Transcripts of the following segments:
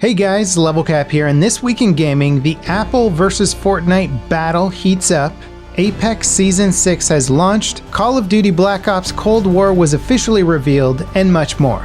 Hey guys, LevelCap here, and this week in gaming, the Apple vs Fortnite battle heats up, Apex Season 6 has launched, Call of Duty Black Ops Cold War was officially revealed, and much more.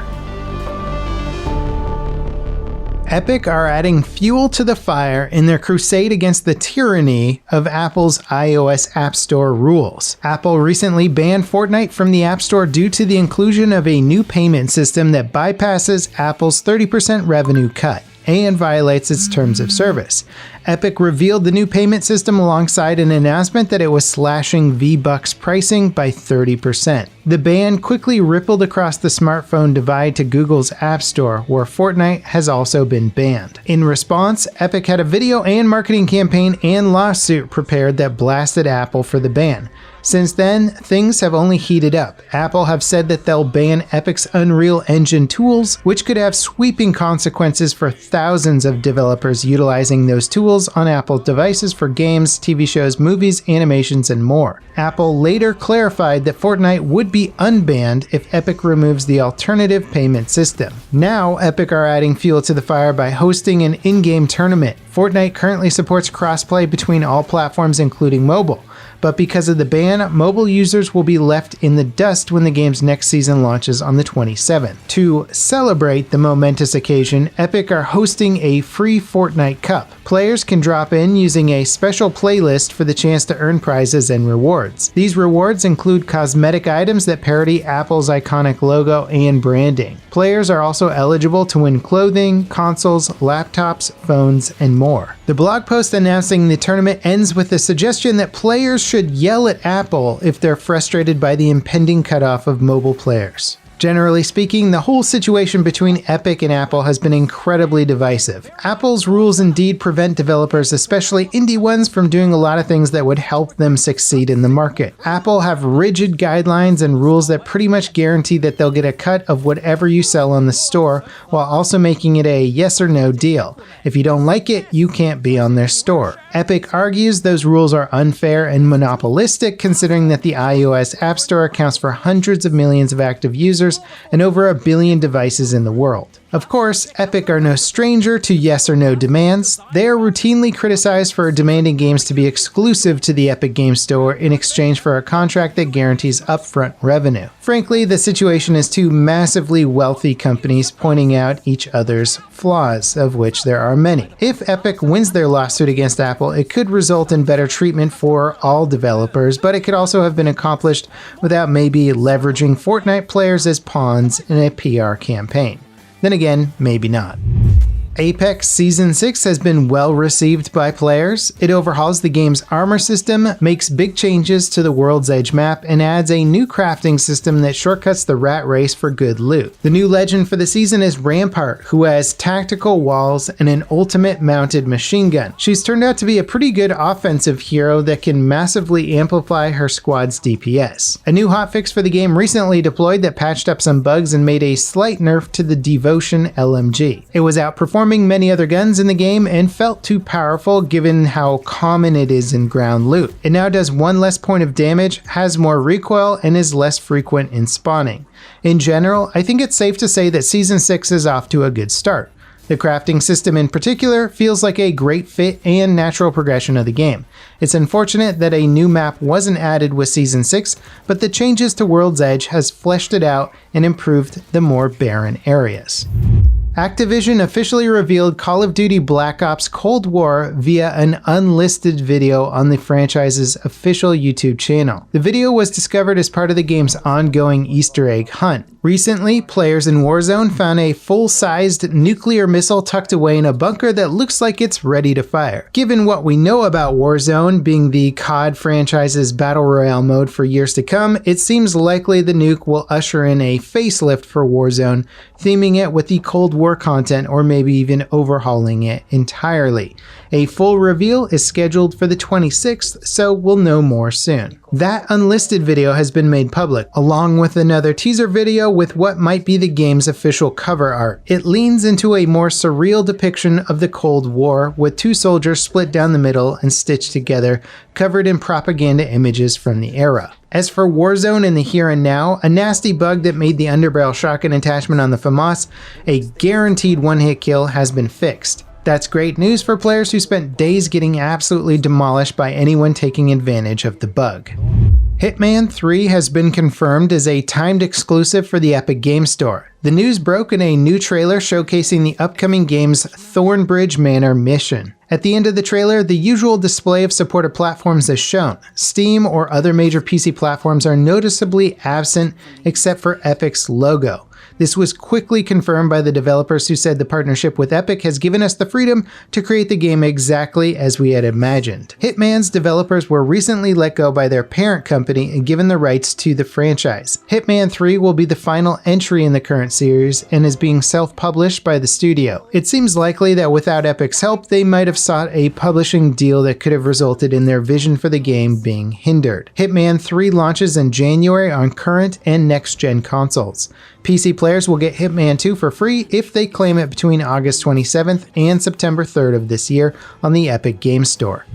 Epic are adding fuel to the fire in their crusade against the tyranny of Apple's iOS App Store rules. Apple recently banned Fortnite from the App Store due to the inclusion of a new payment system that bypasses Apple's 30% revenue cut and violates its terms of service. Epic revealed the new payment system alongside an announcement that it was slashing V-Bucks pricing by 30%. The ban quickly rippled across the smartphone divide to Google's App Store, where Fortnite has also been banned. In response, Epic had a video and marketing campaign and lawsuit prepared that blasted Apple for the ban. Since then, things have only heated up. Apple have said that they'll ban Epic's Unreal Engine tools, which could have sweeping consequences for thousands of developers utilizing those tools on Apple devices for games, TV shows, movies, animations, and more. Apple later clarified that Fortnite would be unbanned if Epic removes the alternative payment system. Now, Epic are adding fuel to the fire by hosting an in-game tournament. Fortnite currently supports crossplay between all platforms, including mobile. But because of the ban, mobile users will be left in the dust when the game's next season launches on the 27th. To celebrate the momentous occasion, Epic are hosting a free Fortnite Cup. Players can drop in using a special playlist for the chance to earn prizes and rewards. These rewards include cosmetic items that parody Apple's iconic logo and branding. Players are also eligible to win clothing, consoles, laptops, phones, and more. The blog post announcing the tournament ends with a suggestion that players should yell at Apple if they're frustrated by the impending cutoff of mobile players. Generally speaking, the whole situation between Epic and Apple has been incredibly divisive. Apple's rules indeed prevent developers, especially indie ones, from doing a lot of things that would help them succeed in the market. Apple have rigid guidelines and rules that pretty much guarantee that they'll get a cut of whatever you sell on the store, while also making it a yes or no deal. If you don't like it, you can't be on their store. Epic argues those rules are unfair and monopolistic, considering that the iOS App Store accounts for hundreds of millions of active users and over 1 billion devices in the world. Of course, Epic are no stranger to yes or no demands. They are routinely criticized for demanding games to be exclusive to the Epic Game Store in exchange for a contract that guarantees upfront revenue. Frankly, the situation is two massively wealthy companies pointing out each other's flaws, of which there are many. If Epic wins their lawsuit against Apple, it could result in better treatment for all developers, but it could also have been accomplished without maybe leveraging Fortnite players as pawns in a PR campaign. Then again, maybe not. Apex Season 6 has been well received by players. It overhauls the game's armor system, makes big changes to the World's Edge map, and adds a new crafting system that shortcuts the rat race for good loot. The new legend for the season is Rampart, who has tactical walls and an ultimate mounted machine gun. She's turned out to be a pretty good offensive hero that can massively amplify her squad's DPS. A new hotfix for the game recently deployed that patched up some bugs and made a slight nerf to the Devotion LMG. It was outperforming many other guns in the game and felt too powerful given how common it is in ground loot. It now does 1 less point of damage, has more recoil, and is less frequent in spawning. In general, I think it's safe to say that Season 6 is off to a good start. The crafting system in particular feels like a great fit and natural progression of the game. It's unfortunate that a new map wasn't added with Season 6, but the changes to World's Edge has fleshed it out and improved the more barren areas. Activision officially revealed Call of Duty Black Ops Cold War via an unlisted video on the franchise's official YouTube channel. The video was discovered as part of the game's ongoing Easter egg hunt. Recently, players in Warzone found a full-sized nuclear missile tucked away in a bunker that looks like it's ready to fire. Given what we know about Warzone being the COD franchise's battle royale mode for years to come, it seems likely the nuke will usher in a facelift for Warzone, theming it with the Cold War content or maybe even overhauling it entirely. A full reveal is scheduled for the 26th, so we'll know more soon. That unlisted video has been made public, along with another teaser video with what might be the game's official cover art. It leans into a more surreal depiction of the Cold War, with 2 soldiers split down the middle and stitched together, covered in propaganda images from the era. As for Warzone in the here and now, a nasty bug that made the underbarrel shotgun attachment on the FAMAS a guaranteed one-hit kill has been fixed. That's great news for players who spent days getting absolutely demolished by anyone taking advantage of the bug. Hitman 3 has been confirmed as a timed exclusive for the Epic Game Store. The news broke in a new trailer showcasing the upcoming game's Thornbridge Manor mission. At the end of the trailer, the usual display of supported platforms is shown. Steam or other major PC platforms are noticeably absent except for Epic's logo. This was quickly confirmed by the developers who said the partnership with Epic has given us the freedom to create the game exactly as we had imagined. Hitman's developers were recently let go by their parent company and given the rights to the franchise. Hitman 3 will be the final entry in the current series and is being self-published by the studio. It seems likely that without Epic's help, they might have sought a publishing deal that could have resulted in their vision for the game being hindered. Hitman 3 launches in January on current and next-gen consoles. PC players will get Hitman 2 for free if they claim it between August 27th and September 3rd of this year on the Epic Game Store.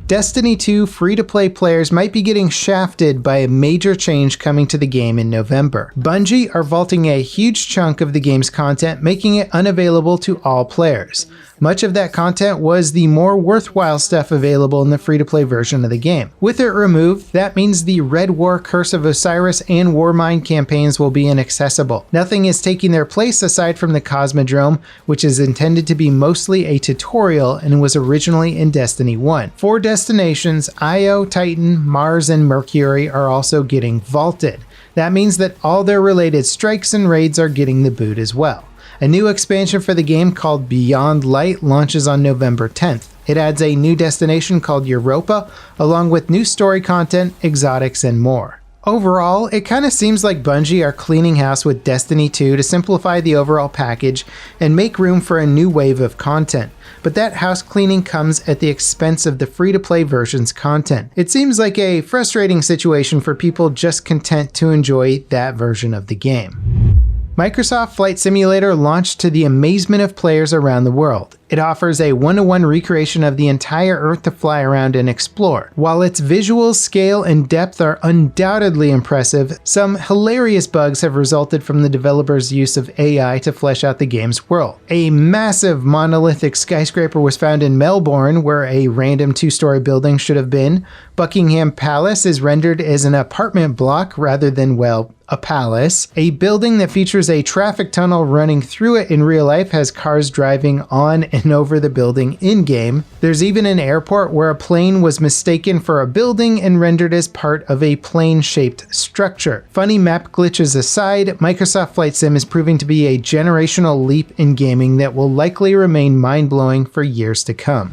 Destiny 2 free-to-play players might be getting shafted by a major change coming to the game in November. Bungie are vaulting a huge chunk of the game's content, making it unavailable to all players. Much of that content was the more worthwhile stuff available in the free-to-play version of the game. With it removed, that means the Red War, Curse of Osiris, and Warmind campaigns will be inaccessible. Nothing is taking their place aside from the Cosmodrome, which is intended to be mostly a tutorial and was originally in Destiny 1. 4 destinations, Io, Titan, Mars, and Mercury are also getting vaulted. That means that all their related strikes and raids are getting the boot as well. A new expansion for the game called Beyond Light launches on November 10th. It adds a new destination called Europa, along with new story content, exotics, and more. Overall, it kind of seems like Bungie are cleaning house with Destiny 2 to simplify the overall package and make room for a new wave of content. But that house cleaning comes at the expense of the free-to-play version's content. It seems like a frustrating situation for people just content to enjoy that version of the game. Microsoft Flight Simulator launched to the amazement of players around the world. It offers a one-to-one recreation of the entire Earth to fly around and explore. While its visuals, scale, and depth are undoubtedly impressive, some hilarious bugs have resulted from the developers' use of AI to flesh out the game's world. A massive monolithic skyscraper was found in Melbourne, where a random 2-story building should have been. Buckingham Palace is rendered as an apartment block rather than, well, a palace. A building that features a traffic tunnel running through it in real life has cars driving on and over the building in-game. There's even an airport where a plane was mistaken for a building and rendered as part of a plane-shaped structure. Funny map glitches aside, Microsoft Flight Sim is proving to be a generational leap in gaming that will likely remain mind-blowing for years to come.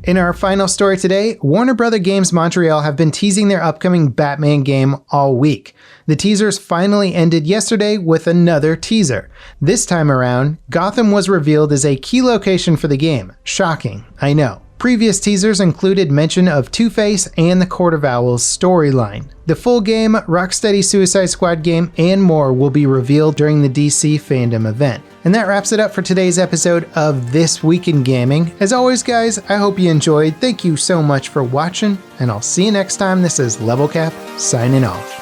In our final story today, Warner Bros. Games Montreal have been teasing their upcoming Batman game all week. The teasers finally ended yesterday with another teaser. This time around, Gotham was revealed as a key location for the game. Shocking, I know. Previous teasers included mention of Two-Face and the Court of Owls storyline. The full game, Rocksteady Suicide Squad game, and more will be revealed during the DC Fandom event. And that wraps it up for today's episode of This Week in Gaming. As always, guys, I hope you enjoyed. Thank you so much for watching, and I'll see you next time. This is LevelCap, signing off.